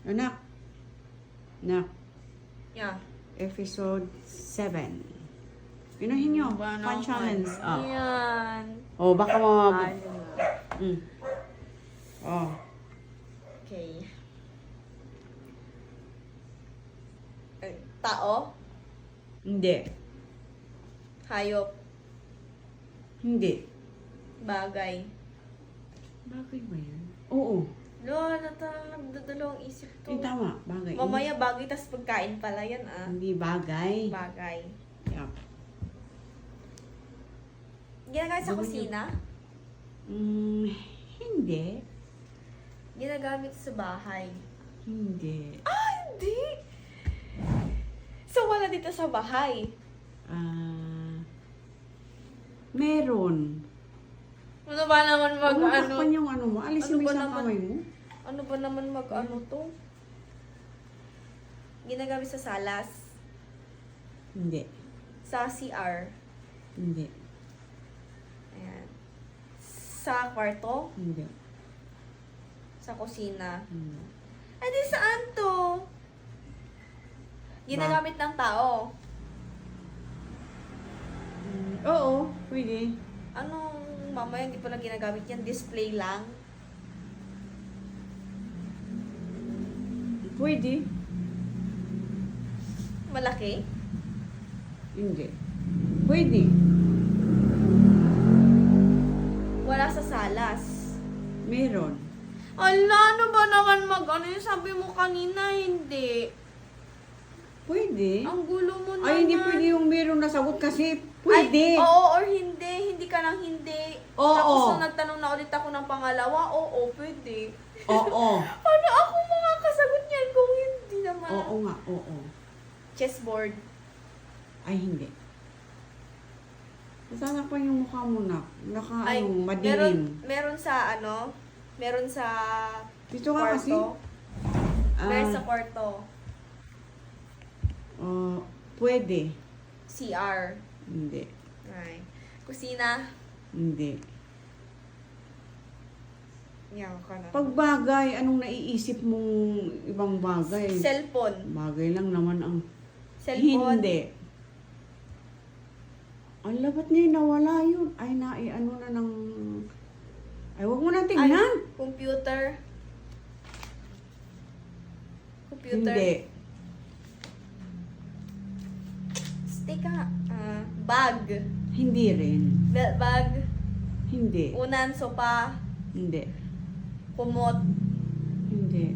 Anak. Anak. Yeah. Episode 7. Pinuhin nyo. Fun challenge. Oh. Yan. Oh, baka mga... Ano? Oh. Okay. Tao? Hindi. Hayop? Hindi. Bagay? Bagay ba yan? Oo. Lo, nagdadalawang isip to. Tama. Bagay. Mamaya bagay, tas pagkain pala yan ah. Hindi bagay. Bagay. Yeah. Ginagamit sa kusina? Hindi. Ginagamit sa bahay? Hindi. Ah, hindi! So, wala dito sa bahay? Meron. Ano ba naman Huwag mo mag-ano? takpan yung ano mo. Alisin Ano mo ba yung naman? kamay mo. Ano ba naman mag-ano to? Ginagamit sa salas? Hindi. Sa CR? Hindi. Ayan. Sa kwarto? Hindi. Sa kusina? Hindi. Eh di saan to? Ginagamit ng tao? Oo. Pwede. Anong mamaya hindi pala ginagamit yan? Display lang? Pwede. Malaki? Hindi. Pwede. Wala sa salas? Meron. Ala, ano ba naman mag-ano yung sabi mo kanina? Hindi. Pwede. Ang gulo mo naman. Ay, hindi pwede yung meron na sagot kasi pwede. Ay, oo or hindi. Hindi ka lang hindi. Oo. Tapos nung nagtanong na ulit ako ng pangalawa, oo, pwede. Oo. Ano ako makakasagot niyan kung hindi naman? Oo nga, oo. Chessboard. Ay, hindi. Sana pa yung mukha mo na. Ay, Madilim. meron sa ano? Meron sa Dito ka kasi. kwarto. Meron sa kwarto. Pwede. CR. Hindi. Ay. Kusina. Hindi. Yan ka na. Pag bagay, anong naiisip mong ibang bagay? Cellphone. Bagay lang naman ang... Cellphone. Hindi. Ang labat niya, nawala yun. Ay, ano na ng... Ay, huwag mo na tingnan. Ay, computer. Computer. Hindi. Teka. Bag. Hindi rin. Belt bag. Hindi. Unan, sopa. Hindi. Kumot. Hindi.